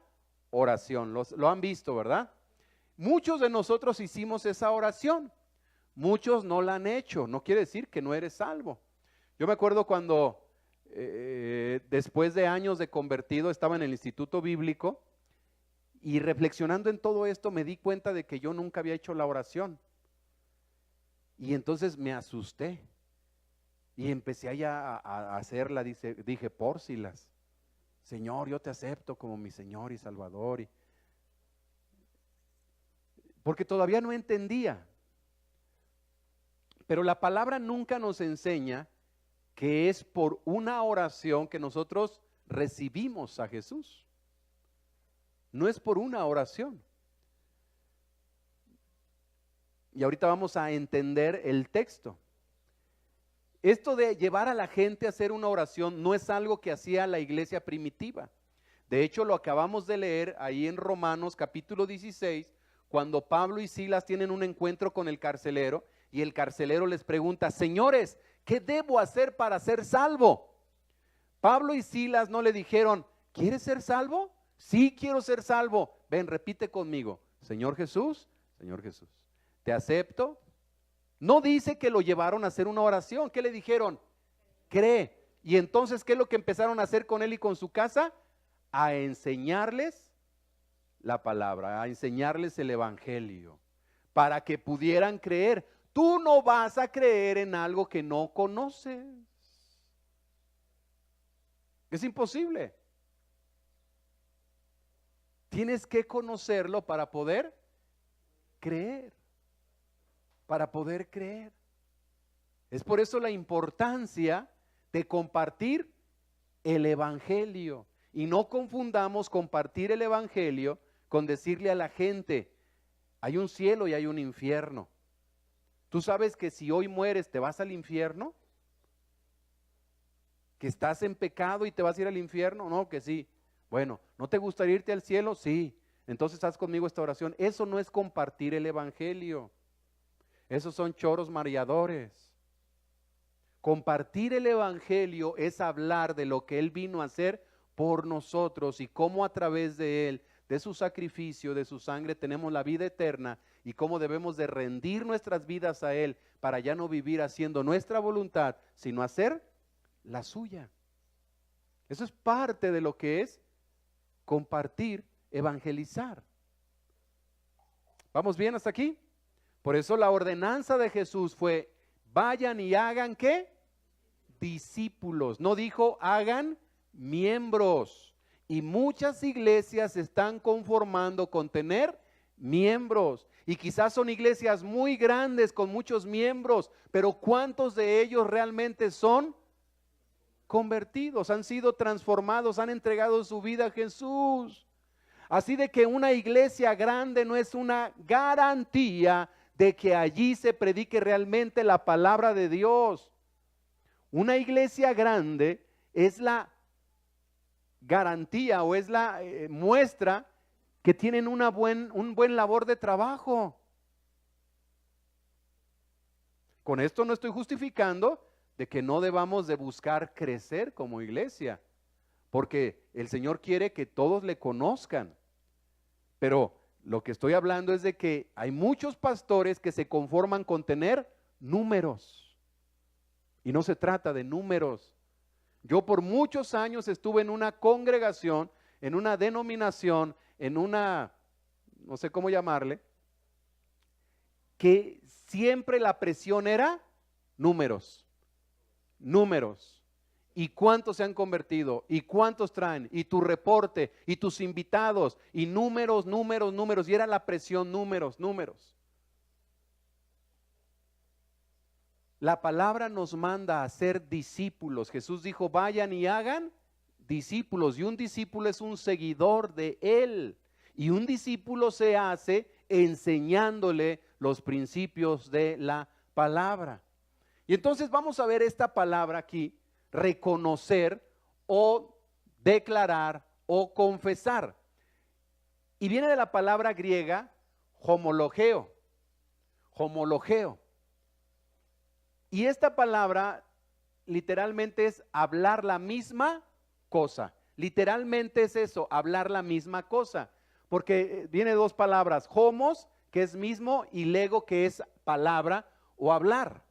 oración. Lo han visto, ¿verdad? Muchos de nosotros hicimos esa oración, muchos no la han hecho. No quiere decir que no eres salvo. Yo me acuerdo cuando después de años de convertido estaba en el Instituto Bíblico y reflexionando en todo esto me di cuenta de que yo nunca había hecho la oración. Y entonces me asusté y empecé allá a hacerla. Dije, Pórcilas, Señor, yo te acepto como mi Señor y Salvador. Porque todavía no entendía. Pero la palabra nunca nos enseña que es por una oración que nosotros recibimos a Jesús. No es por una oración. Y ahorita vamos a entender el texto. Esto de llevar a la gente a hacer una oración no es algo que hacía la iglesia primitiva. De hecho, lo acabamos de leer ahí en Romanos capítulo 16, cuando Pablo y Silas tienen un encuentro con el carcelero y el carcelero les pregunta, señores, ¿qué debo hacer para ser salvo? Pablo y Silas no le dijeron, ¿quieres ser salvo? Sí, quiero ser salvo. Ven, repite conmigo, Señor Jesús, te acepto. No dice que lo llevaron a hacer una oración. ¿Qué le dijeron? Cree. Y entonces, ¿qué es lo que empezaron a hacer con él y con su casa? A enseñarles la palabra, a enseñarles el evangelio, para que pudieran creer. Tú no vas a creer en algo que no conoces. Es imposible. Tienes que conocerlo para poder creer. Para poder creer. Es por eso la importancia de compartir el evangelio. Y no confundamos compartir el evangelio con decirle a la gente, hay un cielo y hay un infierno. ¿Tú sabes que si hoy mueres te vas al infierno? ¿Que estás en pecado y te vas a ir al infierno? No, que sí. Bueno, ¿no te gustaría irte al cielo? Sí. Entonces haz conmigo esta oración. Eso no es compartir el evangelio. Esos son choros mareadores. Compartir el evangelio es hablar de lo que Él vino a hacer por nosotros y cómo a través de Él, de su sacrificio, de su sangre, tenemos la vida eterna y cómo debemos de rendir nuestras vidas a Él para ya no vivir haciendo nuestra voluntad, sino hacer la suya. Eso es parte de lo que es compartir, evangelizar. ¿Vamos bien hasta aquí? Por eso la ordenanza de Jesús fue, vayan y hagan ¿qué? Discípulos. No dijo hagan miembros. Y muchas iglesias se están conformando con tener miembros. Y quizás son iglesias muy grandes con muchos miembros, pero ¿cuántos de ellos realmente son convertidos, han sido transformados, han entregado su vida a Jesús? Así de que una iglesia grande no es una garantía de que allí se predique realmente la palabra de Dios. Una iglesia grande es la garantía o es la muestra que tienen un buen labor de trabajo. Con esto no estoy justificando de que no debamos de buscar crecer como iglesia, porque el Señor quiere que todos le conozcan. Pero lo que estoy hablando es de que hay muchos pastores que se conforman con tener números. Y no se trata de números. Yo por muchos años estuve en una congregación, en una denominación, en una, no sé cómo llamarle, que siempre la presión era números, números. ¿Y cuántos se han convertido? ¿Y cuántos traen? Y tu reporte, y tus invitados, y números, números, números. Y era la presión, números, números. La palabra nos manda a ser discípulos. Jesús dijo, vayan y hagan discípulos. Y un discípulo es un seguidor de Él. Y un discípulo se hace enseñándole los principios de la palabra. Y entonces vamos a ver esta palabra aquí, reconocer o declarar o confesar. Y viene de la palabra griega homologeo, homologeo. Y esta palabra literalmente es hablar la misma cosa. Literalmente es eso, hablar la misma cosa. Porque viene dos palabras, homos, que es mismo, y lego, que es palabra o hablar.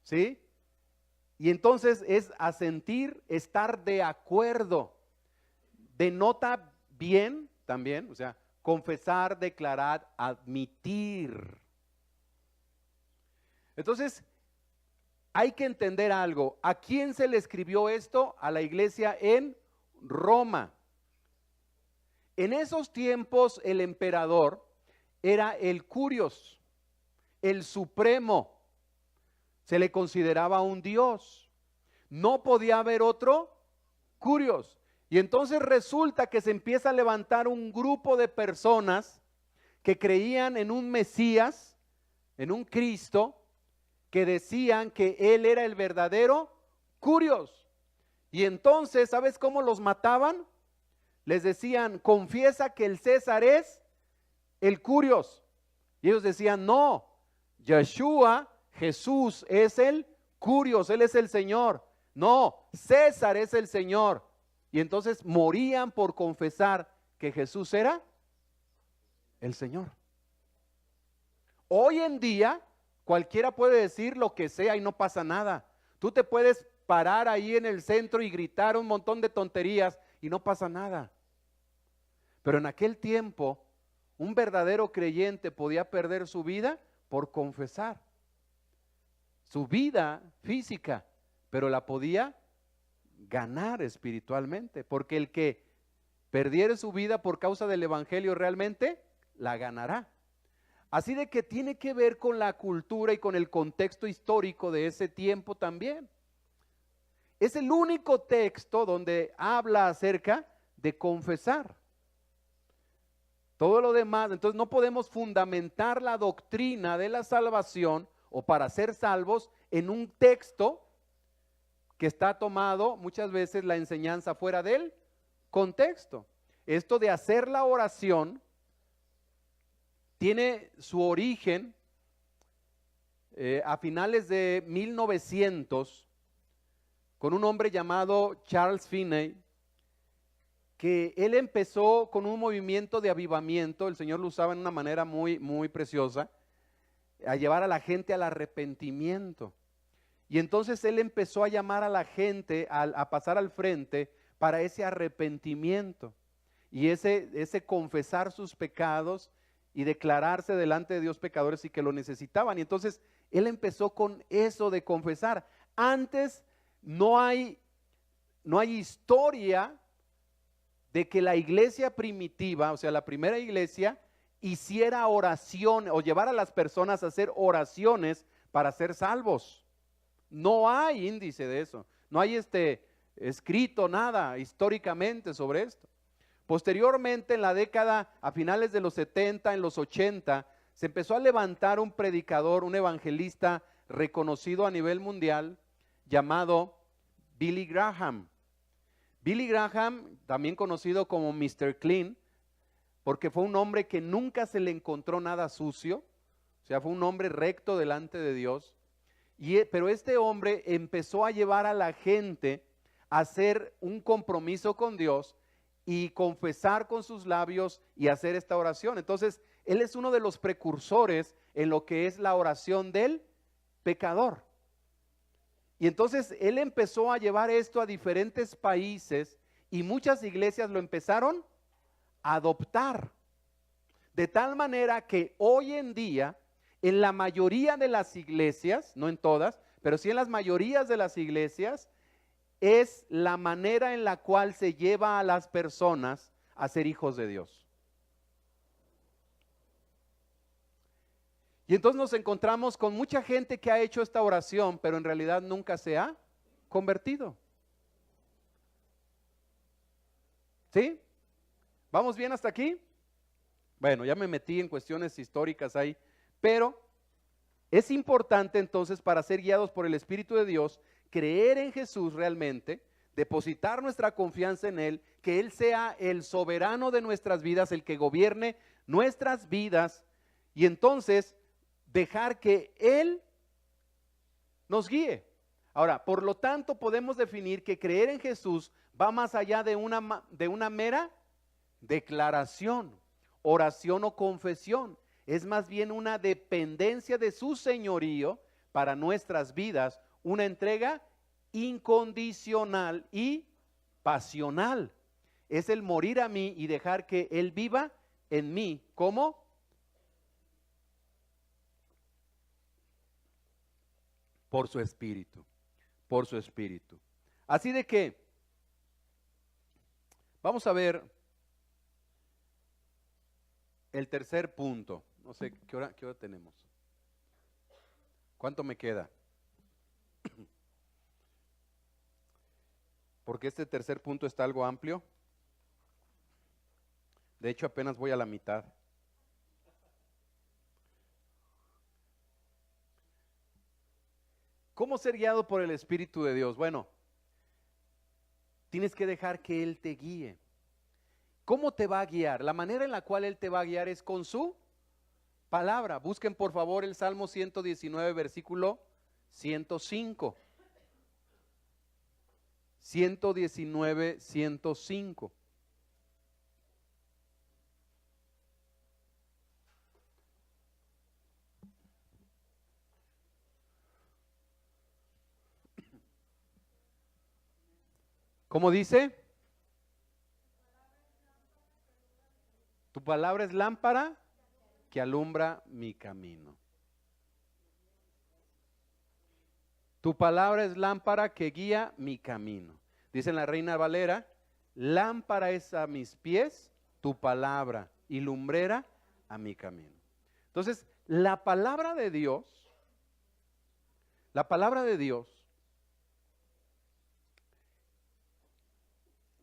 ¿Sí? Y entonces es asentir, estar de acuerdo. Denota bien también, o sea, confesar, declarar, admitir. Entonces, hay que entender algo. ¿A quién se le escribió esto? A la iglesia en Roma. En esos tiempos el emperador era el Curios, el supremo. Se le consideraba un dios. No podía haber otro Curios. Y entonces resulta que se empieza a levantar un grupo de personas que creían en un Mesías, en un Cristo, que decían que él era el verdadero Curios. Y entonces, ¿sabes cómo los mataban? Les decían, confiesa que el César es el Curios. Y ellos decían, no, Yeshua, Jesús es el Curios, Él es el Señor. No, César es el Señor. Y entonces morían por confesar que Jesús era el Señor. Hoy en día, cualquiera puede decir lo que sea y no pasa nada. Tú te puedes parar ahí en el centro y gritar un montón de tonterías y no pasa nada. Pero en aquel tiempo, un verdadero creyente podía perder su vida por confesar. Su vida física, pero la podía ganar espiritualmente, porque el que perdiere su vida por causa del evangelio realmente la ganará. Así de que tiene que ver con la cultura y con el contexto histórico de ese tiempo también. Es el único texto donde habla acerca de confesar. Todo lo demás, entonces no podemos fundamentar la doctrina de la salvación o para ser salvos en un texto que está tomado muchas veces la enseñanza fuera del contexto. Esto de hacer la oración tiene su origen a finales de 1900 con un hombre llamado Charles Finney, que él empezó con un movimiento de avivamiento. El Señor lo usaba en una manera muy, muy preciosa, a llevar a la gente al arrepentimiento. Y entonces él empezó a llamar a la gente a pasar al frente para ese arrepentimiento y ese confesar sus pecados y declararse delante de Dios pecadores y que lo necesitaban. Y entonces él empezó con eso de confesar. Antes no hay historia de que la iglesia primitiva, o sea, la primera iglesia, hiciera oración o llevara a las personas a hacer oraciones para ser salvos. No hay índice de eso. No hay escrito nada históricamente sobre esto. Posteriormente, en la década, a finales de los 70, en los 80, se empezó a levantar un predicador, un evangelista reconocido a nivel mundial, llamado Billy Graham. Billy Graham, también conocido como Mr. Clean, porque fue un hombre que nunca se le encontró nada sucio, o sea, fue un hombre recto delante de Dios. Pero este hombre empezó a llevar a la gente a hacer un compromiso con Dios y confesar con sus labios y hacer esta oración. Entonces, él es uno de los precursores en lo que es la oración del pecador. Y entonces él empezó a llevar esto a diferentes países y muchas iglesias lo empezaron a adoptar. De tal manera que hoy en día, en la mayoría de las iglesias, no en todas, pero sí en las mayorías de las iglesias, es la manera en la cual se lleva a las personas a ser hijos de Dios. Y entonces nos encontramos con mucha gente que ha hecho esta oración, pero en realidad nunca se ha convertido. ¿Sí? ¿Vamos bien hasta aquí? Bueno, ya me metí en cuestiones históricas ahí, pero es importante entonces, para ser guiados por el Espíritu de Dios, creer en Jesús realmente, depositar nuestra confianza en Él, que Él sea el soberano de nuestras vidas, el que gobierne nuestras vidas, y entonces dejar que Él nos guíe. Ahora, por lo tanto, podemos definir que creer en Jesús va más allá de una mera declaración, oración o confesión. Es más bien una dependencia de su señorío para nuestras vidas, una entrega incondicional y pasional. Es el morir a mí y dejar que Él viva en mí. ¿Cómo? Por su Espíritu, por su Espíritu. Así de que, vamos a ver el tercer punto. No sé, ¿qué hora tenemos? ¿Cuánto me queda? Porque este tercer punto está algo amplio. De hecho, apenas voy a la mitad. ¿Cómo ser guiado por el Espíritu de Dios? Bueno, tienes que dejar que Él te guíe. ¿Cómo te va a guiar? La manera en la cual Él te va a guiar es con su palabra. Busquen por favor el Salmo 119, versículo 105. 119, 105. ¿Cómo dice? Tu palabra es lámpara que alumbra mi camino. Tu palabra es lámpara que guía mi camino. Dice en la Reina Valera, lámpara es a mis pies tu palabra y lumbrera a mi camino. Entonces, la palabra de Dios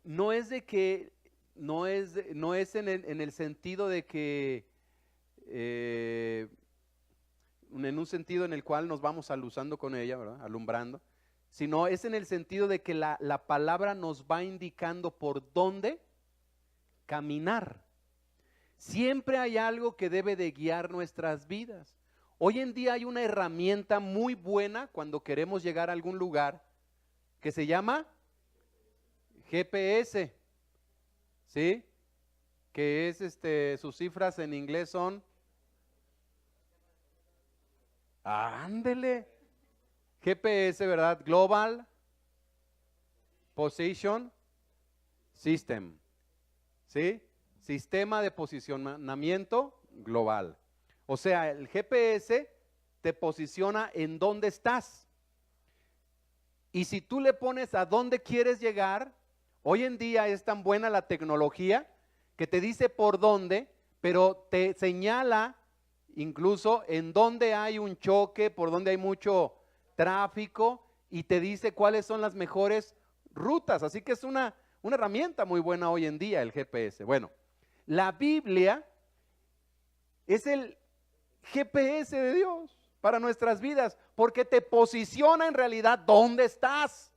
no es de que, no es en el sentido de que, en un sentido en el cual nos vamos aluzando con ella, ¿verdad? Alumbrando, sino es en el sentido de que la palabra nos va indicando por dónde caminar. Siempre hay algo que debe de guiar nuestras vidas. Hoy en día hay una herramienta muy buena cuando queremos llegar a algún lugar que se llama GPS, ¿sí? Que es, sus cifras en inglés son, ándele, GPS, ¿verdad? Global Position System, ¿sí? Sistema de posicionamiento global. O sea, el GPS te posiciona en dónde estás. Y si tú le pones a dónde quieres llegar, hoy en día es tan buena la tecnología que te dice por dónde, pero te señala incluso en dónde hay un choque, por dónde hay mucho tráfico y te dice cuáles son las mejores rutas. Así que es una herramienta muy buena hoy en día el GPS. Bueno, la Biblia es el GPS de Dios para nuestras vidas, porque te posiciona en realidad dónde estás.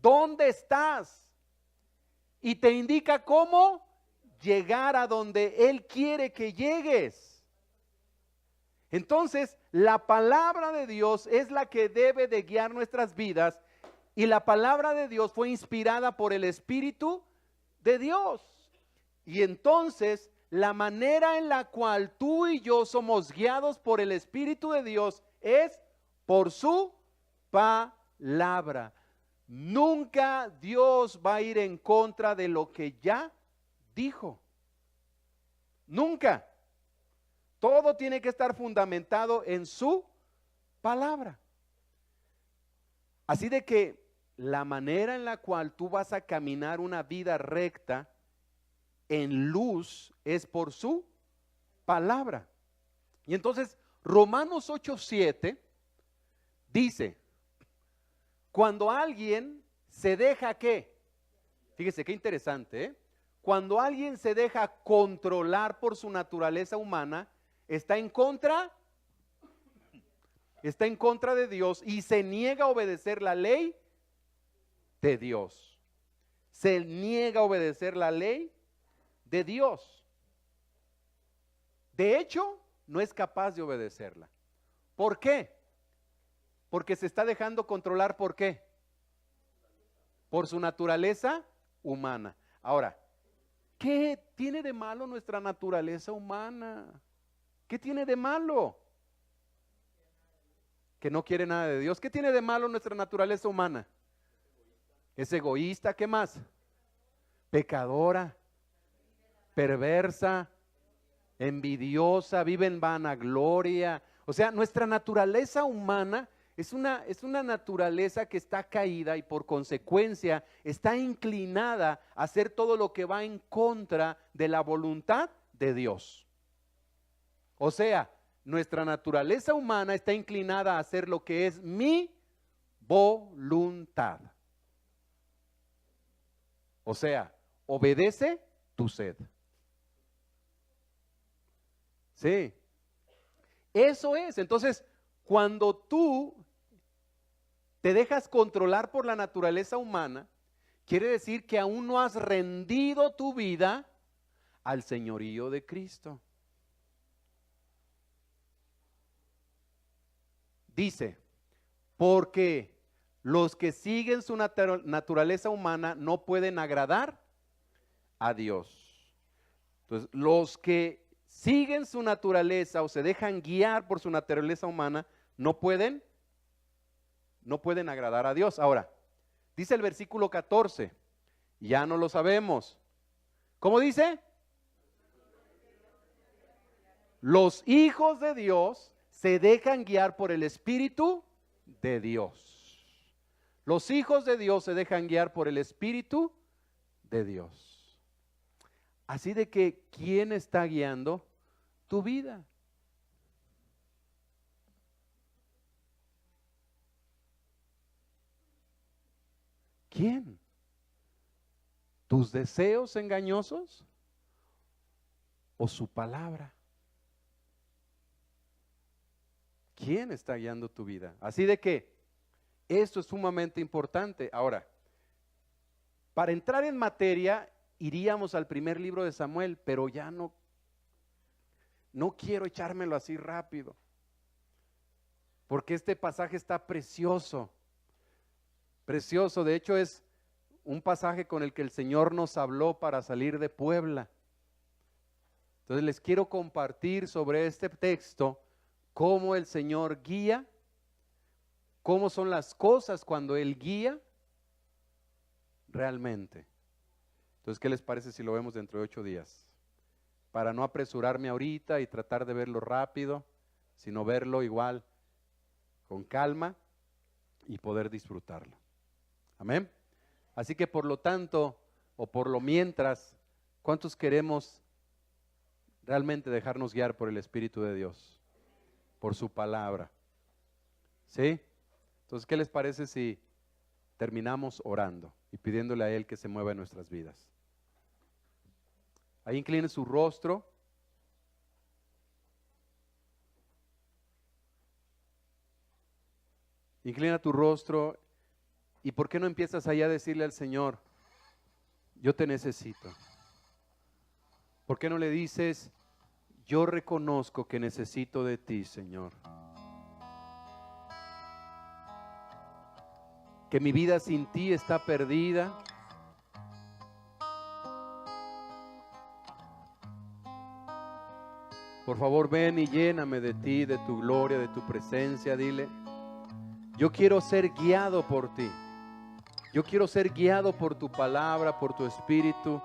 ¿Dónde estás? Y te indica cómo llegar a donde Él quiere que llegues. Entonces, la palabra de Dios es la que debe de guiar nuestras vidas, y la palabra de Dios fue inspirada por el Espíritu de Dios. Y entonces, la manera en la cual tú y yo somos guiados por el Espíritu de Dios es por su palabra. Nunca Dios va a ir en contra de lo que ya dijo. Nunca. Todo tiene que estar fundamentado en su palabra. Así de que la manera en la cual tú vas a caminar una vida recta en luz es por su palabra. Y entonces Romanos 8:7 dice, cuando alguien se deja ¿qué? Fíjese qué interesante, ¿eh? Cuando alguien se deja controlar por su naturaleza humana, está en contra de Dios y se niega a obedecer la ley de Dios. Se niega a obedecer la ley de Dios. De hecho, no es capaz de obedecerla. ¿Por qué? Porque se está dejando controlar, ¿por qué? Por su naturaleza humana. Ahora, ¿qué tiene de malo nuestra naturaleza humana? ¿Qué tiene de malo? Que no quiere nada de Dios. ¿Qué tiene de malo nuestra naturaleza humana? Es egoísta, ¿qué más? Pecadora, perversa, envidiosa, vive en vanagloria. O sea, nuestra naturaleza humana es una naturaleza que está caída y por consecuencia está inclinada a hacer todo lo que va en contra de la voluntad de Dios. O sea, nuestra naturaleza humana está inclinada a hacer lo que es mi voluntad. O sea, obedece tu sed. Sí. Eso es. Entonces, cuando tú te dejas controlar por la naturaleza humana, quiere decir que aún no has rendido tu vida al señorío de Cristo. Dice, porque los que siguen su naturaleza humana no pueden agradar a Dios. Entonces, los que siguen su naturaleza o se dejan guiar por su naturaleza humana no pueden agradar a Dios. Ahora, dice el versículo 14, ya no lo sabemos. ¿Cómo dice? Los hijos de Dios se dejan guiar por el Espíritu de Dios. Los hijos de Dios se dejan guiar por el Espíritu de Dios. Así de que, ¿quién está guiando tu vida? ¿Quién? ¿Tus deseos engañosos o su palabra? ¿Quién está guiando tu vida? Así de que esto es sumamente importante. Ahora, para entrar en materia, iríamos al primer libro de Samuel, pero ya no quiero echármelo así rápido, porque este pasaje está precioso, precioso. De hecho, es un pasaje con el que el Señor nos habló para salir de Puebla. Entonces les quiero compartir sobre este texto cómo el Señor guía, cómo son las cosas cuando Él guía realmente. Entonces, ¿qué les parece si lo vemos dentro de 8 días? Para no apresurarme ahorita y tratar de verlo rápido, sino verlo igual con calma y poder disfrutarlo. Amén. Así que por lo tanto, o por lo mientras, ¿cuántos queremos realmente dejarnos guiar por el Espíritu de Dios, por su palabra. ¿Sí? Entonces, ¿qué les parece si terminamos orando y pidiéndole a Él que se mueva en nuestras vidas? Ahí incline su rostro. Inclina tu rostro. ¿Y por qué no empiezas allá a decirle al Señor, yo te necesito? ¿Por qué no le dices, yo reconozco que necesito de ti, Señor? Que mi vida sin ti está perdida. Por favor, ven y lléname de ti, de tu gloria, de tu presencia. Dile, yo quiero ser guiado por ti. Yo quiero ser guiado por tu palabra, por tu espíritu,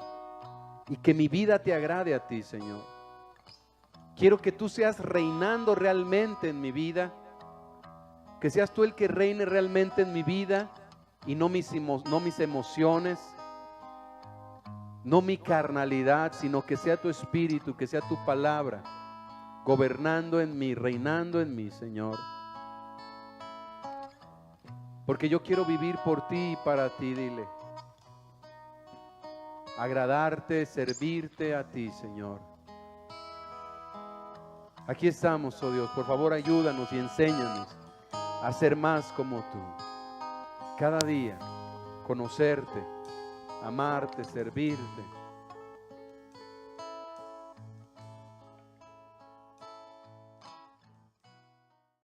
y que mi vida te agrade a ti, Señor. Quiero que tú seas reinando realmente en mi vida, que seas tú el que reine realmente en mi vida y no mis emociones, no mi carnalidad, sino que sea tu espíritu, que sea tu palabra gobernando en mí, reinando en mí, Señor. Porque yo quiero vivir por ti y para ti, dile. Agradarte, servirte a ti, Señor. Aquí estamos, oh Dios. Por favor, ayúdanos y enséñanos a ser más como tú. Cada día, conocerte, amarte, servirte.